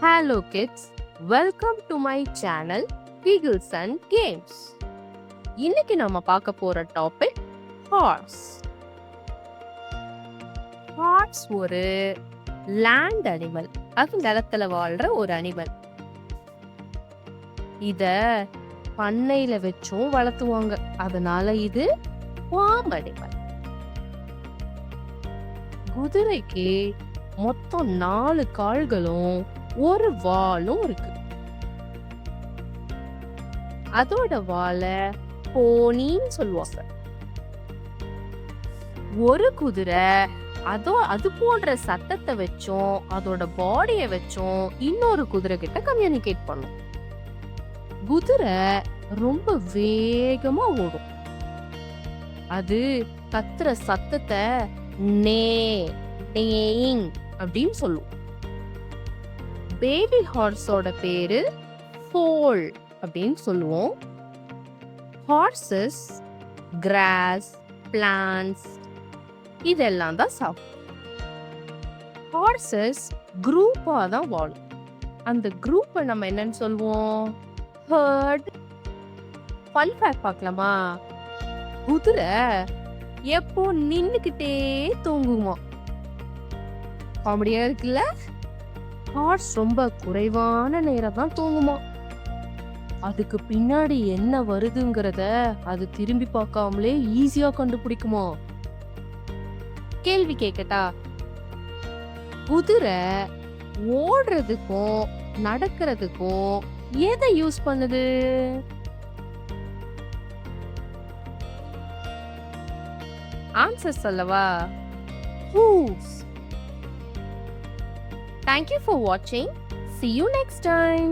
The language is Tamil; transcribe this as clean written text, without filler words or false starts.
Hello kids, welcome to my channel Giggles and Games. இன்னைக்கு நம்ம பார்க்க போற டாபிக் ஹார்ஸ். ஹார்ஸ் ஒரு லேண்ட் அனிமல், அது நிலத்துல வாழ்ற ஒரு அனிமல். இத பண்ணையில வச்சும் வளர்த்துவாங்க, அதனால இது ஃபார்ம் அனிமல். குதிரைக்கு மொத்தம் 4 கால்களும் ஒரு வாலும் இருக்கு. அதோட வாலை போனின்னு சொல்லுவாங்க. ஒரு குதிரை அது போன்ற சத்தத்தை வச்சும் அதோட பாடிய வச்சும் இன்னொரு குதிரை கிட்ட கம்யூனிகேட் பண்ணும். குதிரை ரொம்ப வேகமா ஓடும். அது கத்துற சத்தத்தை நே நேயிங் அப்படின்னு சொல்லும். பேபி ஹார்ஸோட பேரு ஃபோல் அப்படின்னு சொல்லுவோம். ஹார்சஸ் கிராஸ், பிளான்ட்ஸ் இதெல்லாம் தான் சாப்பிடும். ஹார்சஸ் குரூப்பா தான் வாழும். அந்த குரூப்பை நம்ம என்னன்னு சொல்லுவோம்? ஹர்ட். ஃபன் ஃபேக்ட் பார்க்கலாமா? குதிரை எப்போ நின்னுக்கிட்டே தூங்குமா. காமெடியா இருக்குல்ல? ஹார்ஸ் ரொம்ப குறைவான நேரம் தான் தூங்குமா. அதுக்கு பின்னாடி என்ன வருதுங்கிறத அது திரும்பி பார்க்காமலே ஈஸியா கண்டுபிடிக்குமா. கேள்வி கேட்கட்டா? குதிரை ஓடுறதுக்கும் நடக்கிறதுக்கும் எதை யூஸ் பண்ணுது? ஆன்சர் சொல்லவா? Hooves. Thank you for watching. See you next time.